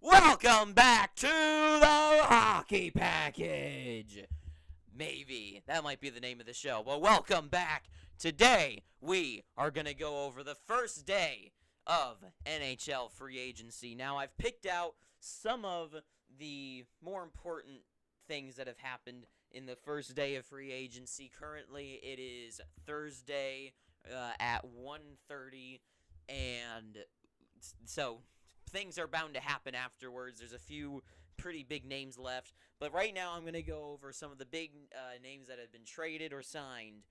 Welcome back to the Hockey Package. Maybe. That might be the name of the show. Well, welcome back. Today, we are going to go over the first day of NHL free agency. Now, I've picked out some of the more important things that have happened in the first day of free agency. Currently, it is Thursday at 1:30, and so things are bound to happen afterwards. There's a few pretty big names left, but right now I'm going to go over some of the big names that have been traded or signed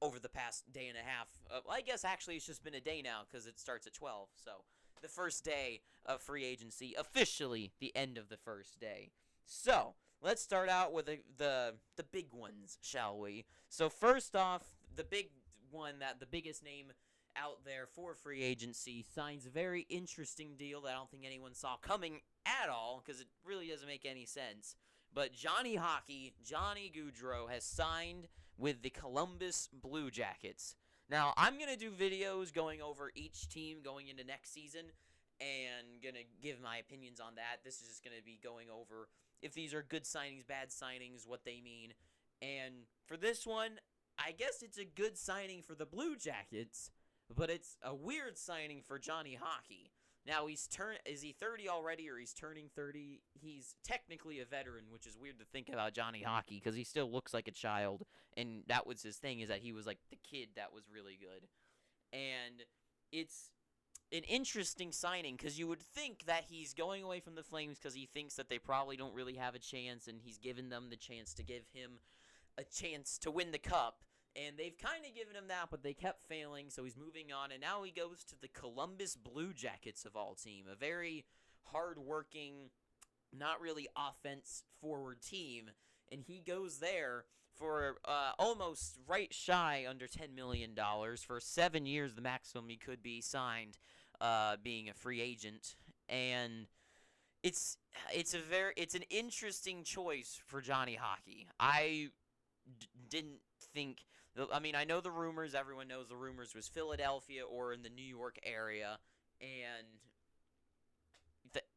over the past day and a half. I guess actually it's just been a day now because it starts at 12, so the first day of free agency, officially the end of the first day. So let's start out with the big ones, shall we? So first off, the big one, that the biggest name out there for free agency, signs a very interesting deal that I don't think anyone saw coming at all, because it really doesn't make any sense. But Johnny Gaudreau has signed with the Columbus Blue Jackets. Now, I'm going to do videos going over each team going into next season and going to give my opinions on that. This is just going to be going over if these are good signings, bad signings, what they mean. And for this one, I guess it's a good signing for the Blue Jackets, but it's a weird signing for Johnny Hockey. Now, is he 30 already, or he's turning 30? He's technically a veteran, which is weird to think about Johnny Hockey, because he still looks like a child, and that was his thing, is that he was like the kid that was really good. And it's an interesting signing, because you would think that he's going away from the Flames because he thinks that they probably don't really have a chance, and he's given them the chance to give him a chance to win the cup. And they've kind of given him that, but they kept failing, so he's moving on. And now he goes to the Columbus Blue Jackets, of all team. A very hard-working, not really offense-forward team. And he goes there for almost right shy under $10 million. For 7 years, the maximum he could be signed, being a free agent. And it's an interesting choice for Johnny Hockey. I didn't think... I mean, I know the rumors. Everyone knows the rumors was Philadelphia or in the New York area, and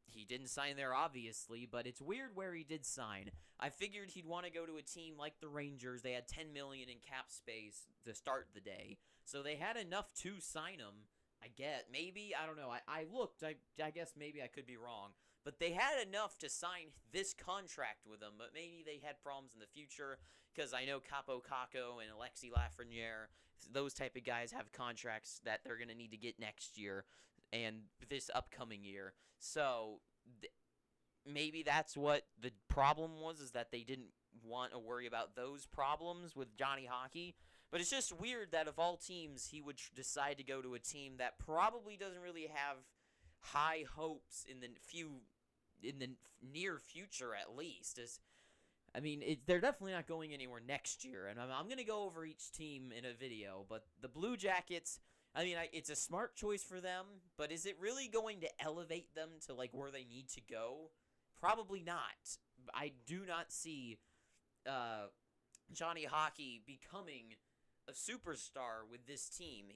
he didn't sign there, obviously, but it's weird where he did sign. I figured he'd want to go to a team like the Rangers. They had $10 million in cap space to start the day, so they had enough to sign him, I guess. Maybe, I don't know. I looked. I guess maybe I could be wrong. But they had enough to sign this contract with him, but maybe they had problems in the future, because I know Capo Caco and Alexis Lafreniere, those type of guys have contracts that they're going to need to get next year and this upcoming year. So maybe that's what the problem was, is that they didn't want to worry about those problems with Johnny Hockey. But it's just weird that of all teams, he would decide to go to a team that probably doesn't really have high hopes in the near future, at least. They're definitely not going anywhere next year, and I'm going to go over each team in a video. But the Blue Jackets, it's a smart choice for them, but is it really going to elevate them to like where they need to go? Probably not. I do not see Johnny Hockey becoming a superstar with this team.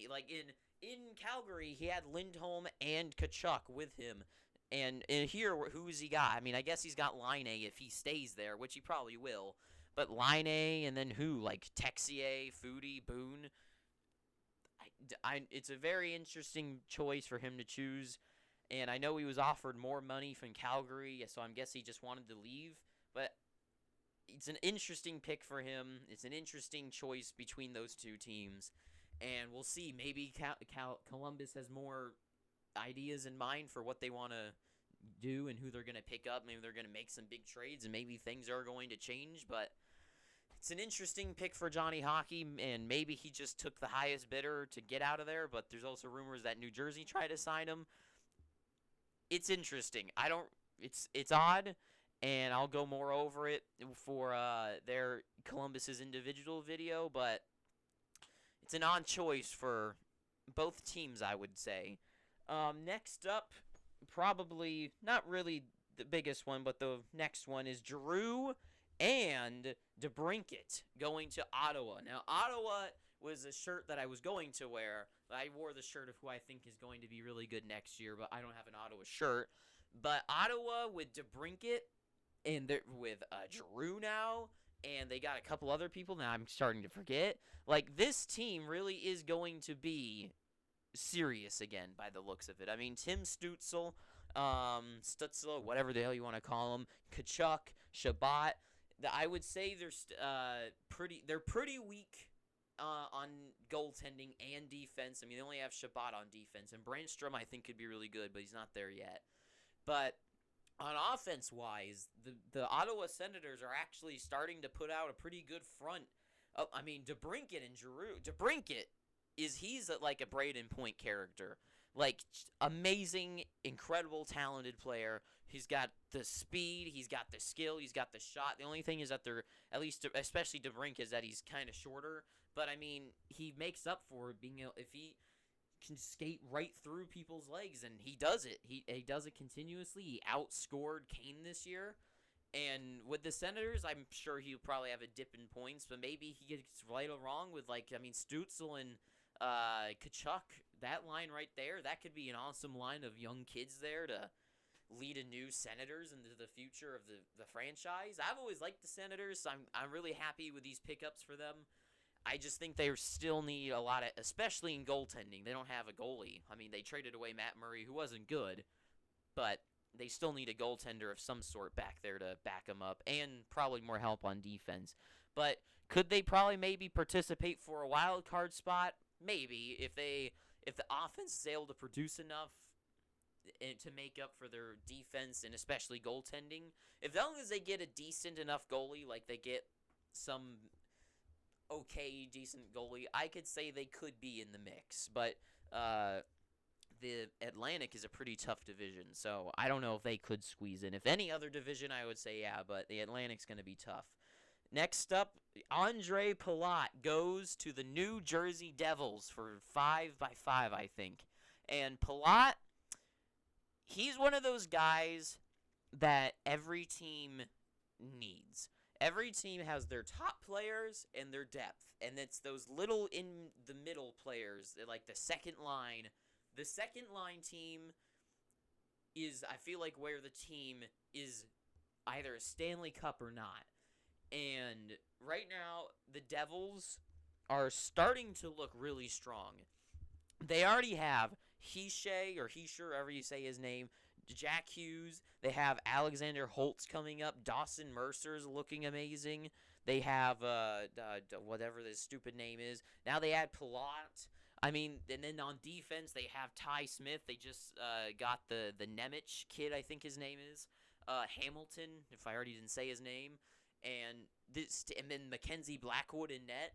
In Calgary, he had Lindholm and Tkachuk with him. And here, who's he got? I guess he's got Line if he stays there, which he probably will. But Line and then who? Like Texier, Foodie, Boone? It's a very interesting choice for him to choose. And I know he was offered more money from Calgary, so I guess he just wanted to leave. But it's an interesting pick for him. It's an interesting choice between those two teams. And we'll see. Maybe Columbus has more ideas in mind for what they want to do and who they're going to pick up. Maybe they're going to make some big trades, and maybe things are going to change. But it's an interesting pick for Johnny Hockey, and maybe he just took the highest bidder to get out of there. But there's also rumors that New Jersey tried to sign him. It's interesting. It's odd, and I'll go more over it for their Columbus's individual video, but it's an odd choice for both teams, I would say. Next up, probably not really the biggest one, but the next one is Giroux and DeBrincat going to Ottawa. Now, Ottawa was a shirt that I was going to wear, I wore the shirt of who I think is going to be really good next year, but I don't have an Ottawa shirt. But Ottawa with DeBrincat and with Giroux now, and they got a couple other people now I'm starting to forget. Like, this team really is going to be serious again by the looks of it. I mean, Tim Stützle, whatever the hell you want to call him, Kachuk, Shabbat. I would say they're pretty weak on goaltending and defense. I mean, they only have Shabbat on defense, and Brandstrom I think could be really good, but he's not there yet. But on offense-wise, the Ottawa Senators are actually starting to put out a pretty good front. I mean, DeBrincat and Giroux. DeBrincat he's like a Braden Point character. Like, amazing, incredible, talented player. He's got the speed, he's got the skill, he's got the shot. The only thing is that especially DeBrincat, is that he's kind of shorter. But, I mean, he makes up for it if he can skate right through people's legs, and he does it. He does it continuously. He outscored Kane this year. And with the Senators, I'm sure he'll probably have a dip in points, but maybe he gets right or wrong with, Stützle and Kachuk. That line right there, that could be an awesome line of young kids there to lead a new Senators into the future of the franchise. I've always liked the Senators, so I'm really happy with these pickups for them. I just think they still need a lot of, especially in goaltending. They don't have a goalie. I mean, they traded away Matt Murray, who wasn't good, but they still need a goaltender of some sort back there to back them up, and probably more help on defense. But could they probably maybe participate for a wild card spot? Maybe, if the offense is able to produce enough to make up for their defense and especially goaltending. As long as they get a decent enough goalie, like they get some decent goalie, I could say they could be in the mix. But the Atlantic is a pretty tough division, so I don't know if they could squeeze in. If any other division, I would say yeah, but the Atlantic's going to be tough. Next up, Andrei Palat goes to the New Jersey Devils for 5x5, I think. And Palat, he's one of those guys that every team needs. Every team has their top players and their depth, and it's those little in-the-middle players, like the second line. The second line team is, I feel like, where the team is either a Stanley Cup or not. And right now, the Devils are starting to look really strong. They already have Heischer, however you say his name, Jack Hughes. They have Alexander Holtz coming up. Dawson Mercer's looking amazing. They have whatever this stupid name is. Now they add Palat. I mean, and then on defense, they have Ty Smith. They just got the Nemec kid, I think his name is. Hamilton, if I already didn't say his name. And then Mackenzie Blackwood in net.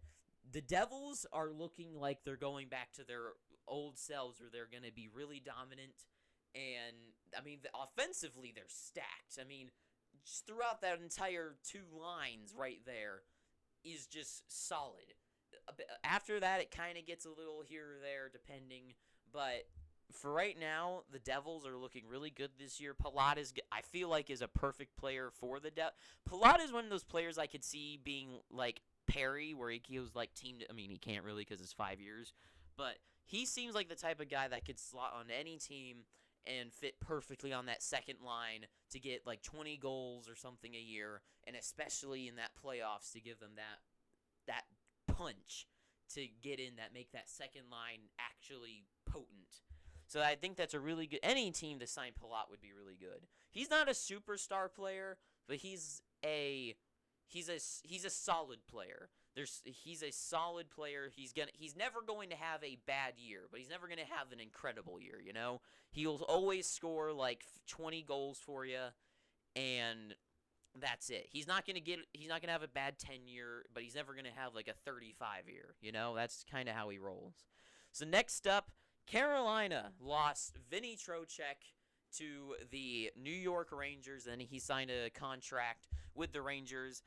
The Devils are looking like they're going back to their old selves, where they're going to be really dominant. And, I mean, offensively, they're stacked. I mean, just throughout that entire two lines right there is just solid. After that, it kind of gets a little here or there, depending. But for right now, the Devils are looking really good this year. Palat I feel like, is a perfect player for the Devils. Palat is one of those players I could see being like Perry, where he was like teamed. I mean, he can't really because it's 5 years. But he seems like the type of guy that could slot on any team and fit perfectly on that second line to get like 20 goals or something a year, and especially in that playoffs to give them that punch to get in, that make that second line actually potent. So I think that's a really good. Any team to sign Palat would be really good. He's not a superstar player, but he's a solid player. He's a solid player. He's never going to have a bad year, but he's never going to have an incredible year, you know? He'll always score like 20 goals for you, and that's it. He's not going to have a bad 10 year, but he's never going to have like a 35 year, you know? That's kind of how he rolls. So next up, Carolina lost Vinny Trocheck to the New York Rangers, and he signed a contract with the Rangers.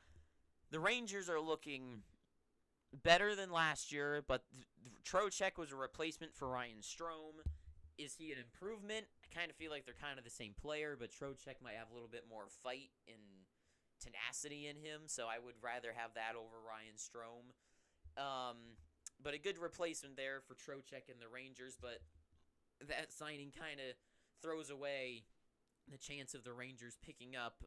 The Rangers are looking better than last year, but Trocheck was a replacement for Ryan Strome. Is he an improvement? I kind of feel like they're kind of the same player, but Trocheck might have a little bit more fight and tenacity in him, so I would rather have that over Ryan Strome. But a good replacement there for Trocheck and the Rangers, but that signing kind of throws away the chance of the Rangers picking up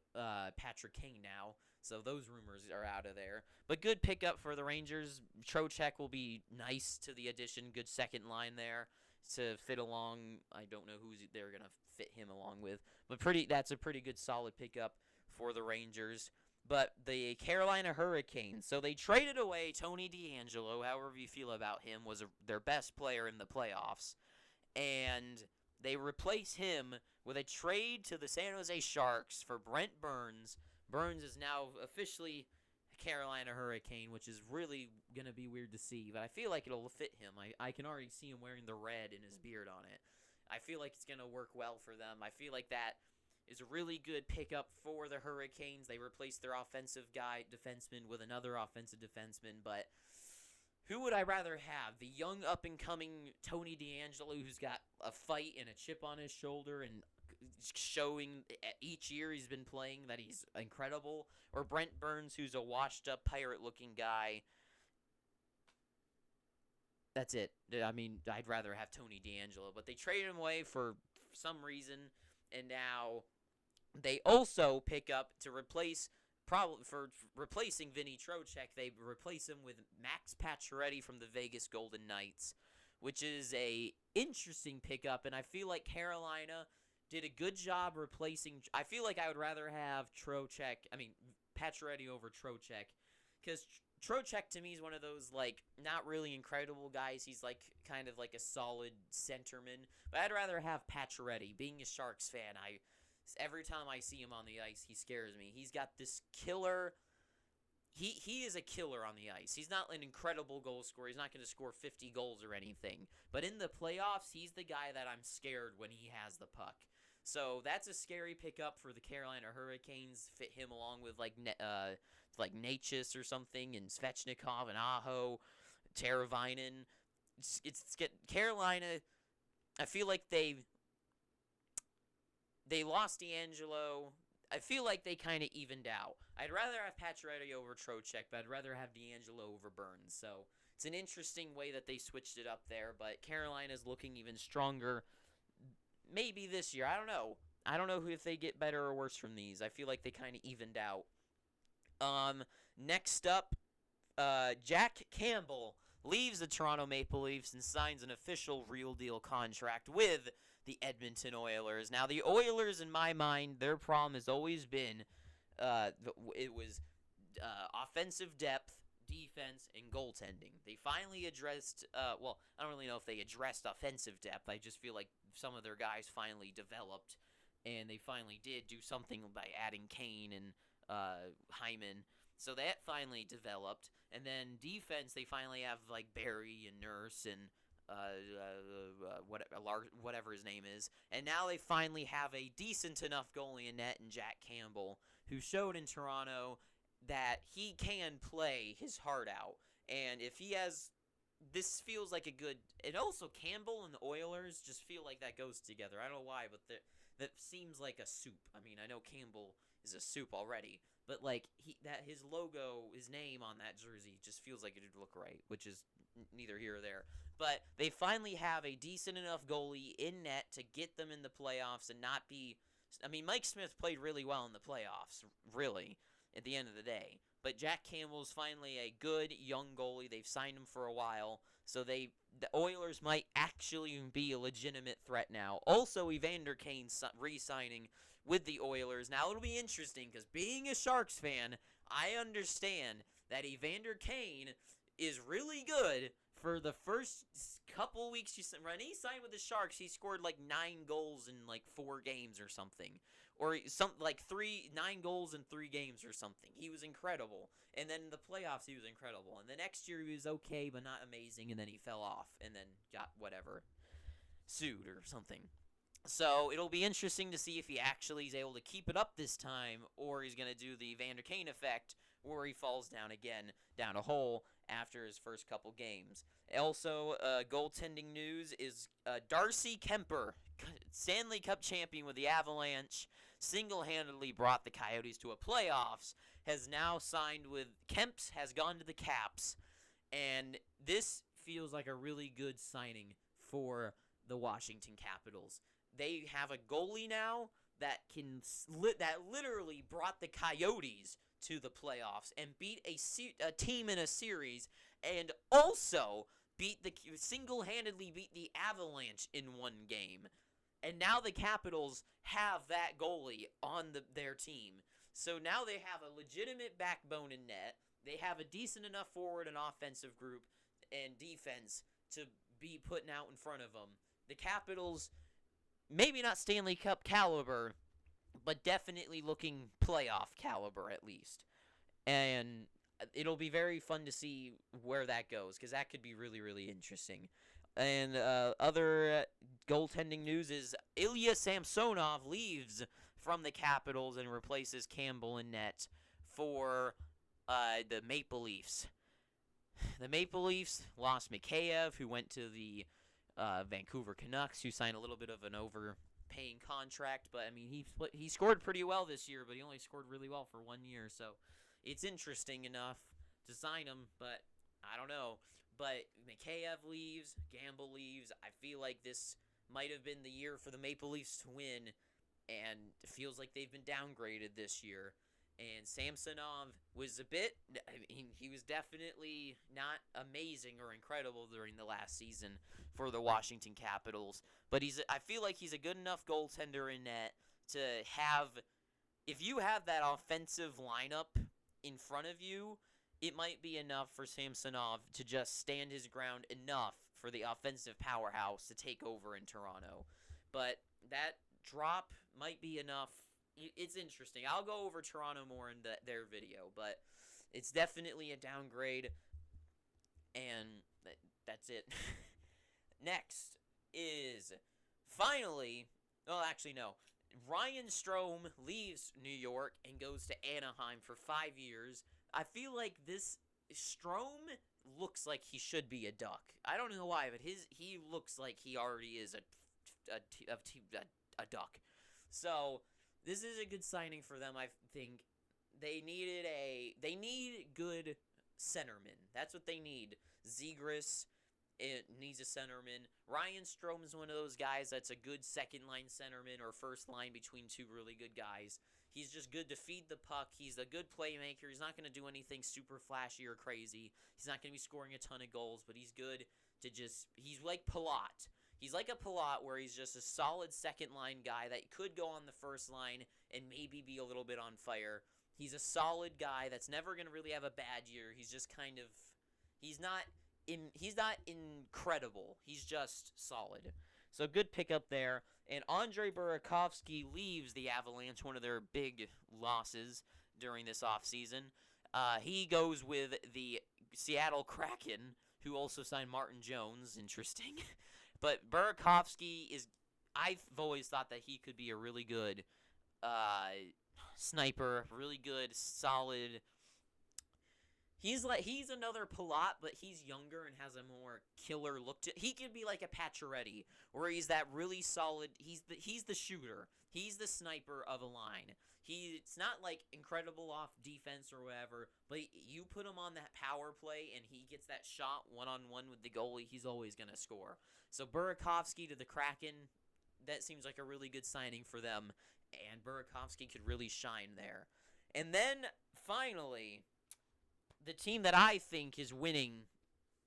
Patrick Kane now. So those rumors are out of there. But good pickup for the Rangers. Trocheck will be nice to the addition. Good second line there to fit along. I don't know who they're going to fit him along with. But that's a pretty good solid pickup for the Rangers. But the Carolina Hurricanes, so they traded away Tony DeAngelo, however you feel about him, was their best player in the playoffs. And they replace him with a trade to the San Jose Sharks for Brent Burns. Burns is now officially a Carolina Hurricane, which is really going to be weird to see. But I feel like it'll fit him. I can already see him wearing the red and his beard on it. I feel like it's going to work well for them. I feel like that is a really good pickup for the Hurricanes. They replaced their offensive defenseman with another offensive defenseman. But who would I rather have? The young up-and-coming Tony DeAngelo, who's got a fight and a chip on his shoulder and showing each year he's been playing that he's incredible, or Brent Burns, who's a washed-up pirate-looking guy. That's it. I mean, I'd rather have Tony DeAngelo, but they traded him away for some reason, and now they also pick up to replacing Vinny Trocheck. They replace him with Max Pacioretty from the Vegas Golden Knights, which is a interesting pickup, and I feel like Carolina did a good job replacing. I feel like I would rather have Pacioretty over Trocheck, because Trocheck to me is one of those, like, not really incredible guys. He's like kind of like a solid centerman, but I'd rather have Pacioretty. Being a Sharks fan, every time I see him on the ice, he scares me. He's got this killer. He is a killer on the ice. He's not an incredible goal scorer. He's not going to score 50 goals or anything. But in the playoffs, he's the guy that I'm scared when he has the puck. So that's a scary pickup for the Carolina Hurricanes. Fit him along with like Natchez or something, and Svechnikov and Aho, Teravainen. It's Carolina. I feel like they lost DeAngelo. I feel like they kind of evened out. I'd rather have Pacioretty over Trocheck, but I'd rather have DeAngelo over Burns. So it's an interesting way that they switched it up there, but Carolina's looking even stronger maybe this year. I don't know. I don't know if they get better or worse from these. I feel like they kind of evened out. Next up, Jack Campbell leaves the Toronto Maple Leafs and signs an official real deal contract with the Edmonton Oilers. Now, the Oilers, in my mind, their problem has always been offensive depth, defense, and goaltending. They finally addressed, I don't really know if they addressed offensive depth. I just feel like some of their guys finally developed, and they finally did do something by adding Kane and Hyman. So that finally developed. And then defense, they finally have like Barry and Nurse and whatever his name is. And now they finally have a decent enough goalie in net in Jack Campbell, who showed in Toronto that he can play his heart out. And if he has, this feels like a good, and also Campbell and the Oilers just feel like that goes together. I don't know why, but that seems like a soup. I mean, I know Campbell is a soup already, but like his logo, his name on that jersey just feels like it'd look right, which is neither here or there. But they finally have a decent enough goalie in net to get them in the playoffs and not be. I mean, Mike Smith played really well in the playoffs, really, at the end of the day. But Jack Campbell's finally a good young goalie. They've signed him for a while, so the Oilers might actually be a legitimate threat now. Also, Evander Kane re-signing with the Oilers. Now, it'll be interesting, because being a Sharks fan, I understand that Evander Kane is really good for the first couple weeks. When he signed with the Sharks, he scored like 9 goals in like 4 games or something. Or something like 9 goals in 3 games or something. He was incredible. And then in the playoffs, he was incredible. And the next year, he was okay, but not amazing. And then he fell off and then got sued or something. So it'll be interesting to see if he actually is able to keep it up this time, or he's going to do the Evander Kane effect, where he falls down again, down a hole after his first couple games. Also, goaltending news is Darcy Kemper, Stanley Cup champion with the Avalanche, single-handedly brought the Coyotes to a playoffs, has now signed with Kemps, has gone to the Caps, and this feels like a really good signing for the Washington Capitals. They have a goalie now that that literally brought the Coyotes to the playoffs and beat a team in a series, and also single-handedly beat the Avalanche in one game. And now the Capitals have that goalie on their team. So now they have a legitimate backbone in net. They have a decent enough forward and offensive group and defense to be putting out in front of them. The Capitals, maybe not Stanley Cup caliber, but definitely looking playoff caliber at least. And it'll be very fun to see where that goes, because that could be really, really interesting. And other goaltending news is Ilya Samsonov leaves from the Capitals and replaces Campbell in net for the Maple Leafs. The Maple Leafs lost Mikheyev, who went to the Vancouver Canucks, who signed a little bit of an overpaying contract. But, I mean, he scored pretty well this year, but he only scored really well for 1 year. So it's interesting enough to sign him, but I don't know. But Mikheyev leaves, Gamble leaves. I feel like this might have been the year for the Maple Leafs to win, and it feels like they've been downgraded this year. And Samsonov was he was definitely not amazing or incredible during the last season for the Washington Capitals. But I feel like he's a good enough goaltender in net to have, if you have that offensive lineup in front of you, it might be enough for Samsonov to just stand his ground enough for the offensive powerhouse to take over in Toronto. But that drop might be enough. It's interesting. I'll go over Toronto more in their video, but it's definitely a downgrade, and that's it. Next is finally, well, actually, no. Ryan Strome leaves New York and goes to Anaheim for 5 years. I feel like this Strome looks like he should be a Duck. I don't know why, but he looks like he already is a Duck. So this is a good signing for them. I think they need good centermen. That's what they need. Zegras, it needs a centerman. Ryan Strome is one of those guys that's a good second-line centerman or first line between two really good guys. He's just good to feed the puck. He's a good playmaker. He's not going to do anything super flashy or crazy. He's not going to be scoring a ton of goals, but he's good to he's like Palat. He's like a Palat where he's just a solid second-line guy that could go on the first line and maybe be a little bit on fire. He's a solid guy that's never going to really have a bad year. He's just kind of he's not incredible. He's just solid. So good pickup there. And Andrei Burakovsky leaves the Avalanche, one of their big losses during this offseason. He goes with the Seattle Kraken, who also signed Martin Jones. Interesting. But Burakovsky I've always thought that he could be a really good sniper, really good, solid. He's another Palat, but he's younger and has a more killer look to. He could be like a Pacioretty, where he's that really solid. He's the shooter. He's the sniper of a line. It's not like incredible off defense or whatever, but you put him on that power play and he gets that shot one-on-one with the goalie, he's always gonna score. So Burakovsky to the Kraken, that seems like a really good signing for them, and Burakovsky could really shine there. And then finally, the team that I think is winning,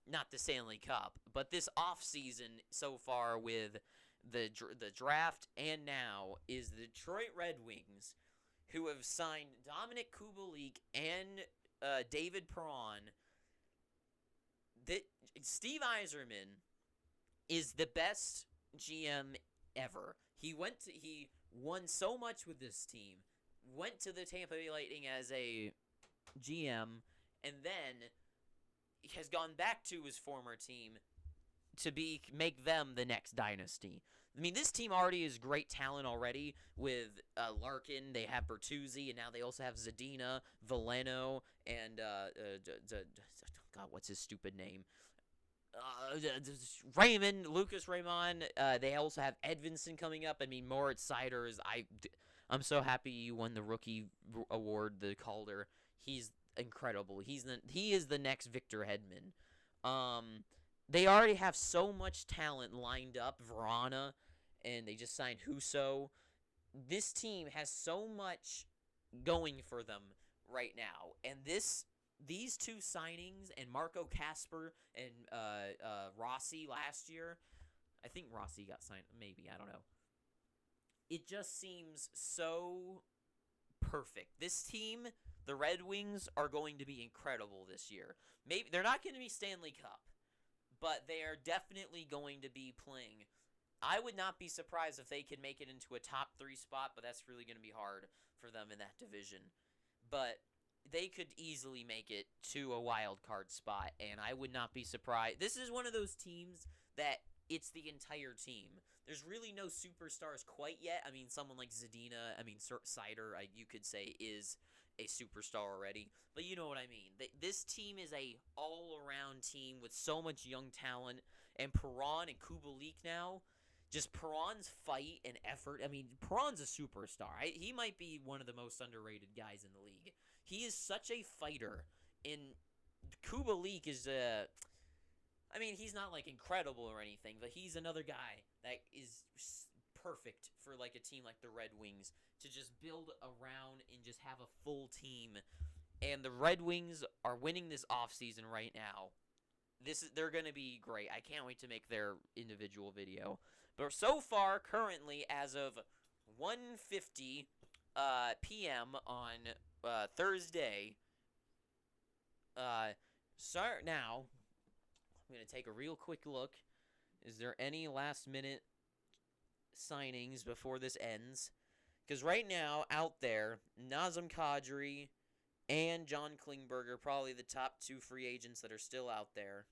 not the Stanley Cup, but this offseason so far with the draft and now, is the Detroit Red Wings, who have signed Dominic Kubalik and David Perron. Steve Yzerman is the best GM ever. He won so much with this team, went to the Tampa Bay Lightning as a GM, and then has gone back to his former team to make them the next dynasty. I mean, this team already is great talent already with Larkin. They have Bertuzzi, and now they also have Zadina, Veleno, and God, what's his stupid name? Lucas Raymond. They also have Edvinson coming up. I mean, Moritz Seider is. I'm so happy you won the rookie award, the Calder. He's incredible. He is the next Victor Hedman. they already have so much talent lined up, Verana, and they just signed Husso. This team has so much going for them right now, and these two signings and Marco Casper and Rossi last year, I think Rossi got signed, maybe, I don't know. It just seems so perfect. This team, the Red Wings, are going to be incredible this year. Maybe they're not going to be Stanley Cup, but they are definitely going to be playing. I would not be surprised if they could make it into a top 3 spot, but that's really going to be hard for them in that division. But they could easily make it to a wild card spot, and I would not be surprised. This is one of those teams that it's the entire team. There's really no superstars quite yet. I mean, someone like Zadina, Sider, you could say, is a superstar already. But you know what I mean. This team is a all-around team with so much young talent. And Perron and Kubalik now, just Perron's fight and effort. I mean, Perron's a superstar. He might be one of the most underrated guys in the league. He is such a fighter. And Kubalik is he's not like incredible or anything, but he's another guy that is perfect for like a team like the Red Wings to just build around and just have a full team. And the Red Wings are winning this offseason right now. They're going to be great. I can't wait to make their individual video. But so far, currently, as of 1:50 p.m. on Thursday, start now. I'm going to take a real quick look. Is there any last-minute signings before this ends? Because right now, out there, Nazem Kadri and John Klingberg are probably the top 2 free agents that are still out there.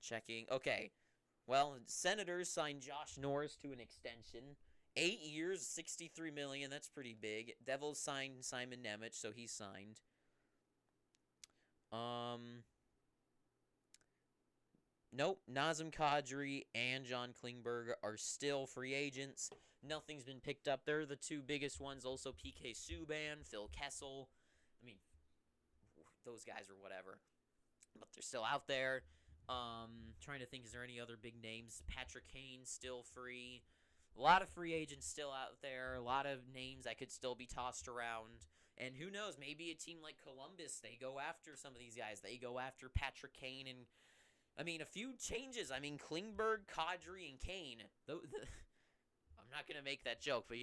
Checking. Okay. Well, Senators signed Josh Norris to an extension. 8 years, $63 million. That's pretty big. Devils signed Simon Nemec, so he's signed. Nope. Nazem Kadri and John Klingberg are still free agents. Nothing's been picked up. They're the 2 biggest ones. Also, PK Subban, Phil Kessel. I mean, those guys are whatever. But they're still out there. Trying to think, is there any other big names? Patrick Kane still free. A lot of free agents still out there. A lot of names that could still be tossed around. And who knows, maybe a team like Columbus, they go after some of these guys. They go after Patrick Kane and, a few changes. Klingberg, Kadri, and Kane. I'm not going to make that joke, but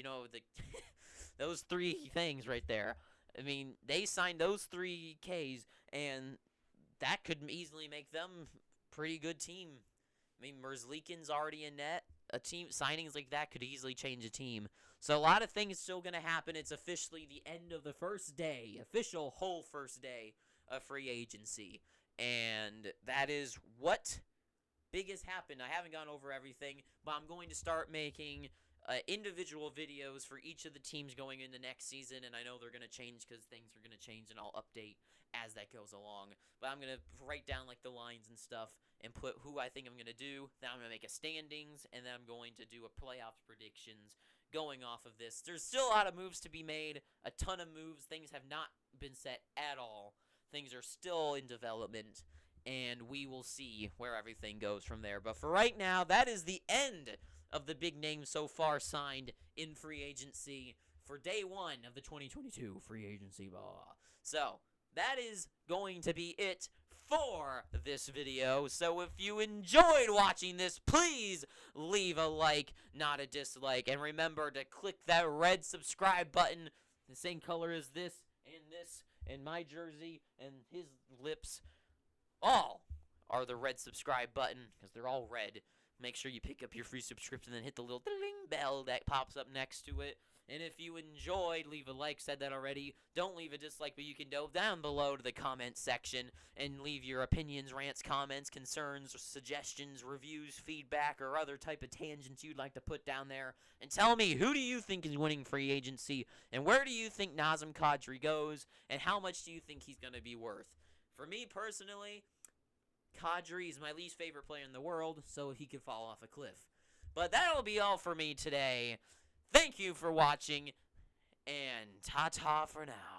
those 3 things right there. They signed those 3 Ks, and that could easily make them a pretty good team. Merzlikin's already in net. Signings like that could easily change a team. So a lot of things still going to happen. It's officially the end of the first day, official whole first day of free agency. And that is what big has happened. I haven't gone over everything, but I'm going to start making individual videos for each of the teams going into next season, and I know they're going to change because things are going to change, and I'll update as that goes along. But I'm going to write down like the lines and stuff and put who I think I'm going to do. Then I'm going to make a standings, and then I'm going to do a playoff predictions going off of this. There's still a lot of moves to be made, a ton of moves. Things have not been set at all. Things are still in development, and we will see where everything goes from there. But for right now, that is the end of the big names so far signed in free agency for day 1 of the 2022 free agency ball. So that is going to be it for this video. So if you enjoyed watching this, please leave a like, not a dislike. And remember to click that red subscribe button, the same color as this, and my jersey, and his lips. All are the red subscribe button, because they're all red. Make sure you pick up your free subscription and hit the little ding bell that pops up next to it. And if you enjoyed, leave a like. Said that already. Don't leave a dislike, but you can go down below to the comment section and leave your opinions, rants, comments, concerns, suggestions, reviews, feedback, or other type of tangents you'd like to put down there. And tell me, who do you think is winning free agency? And where do you think Nazem Kadri goes? And how much do you think he's going to be worth? For me personally, Kadri is my least favorite player in the world, so he could fall off a cliff. But that'll be all for me today. Thank you for watching, and ta-ta for now.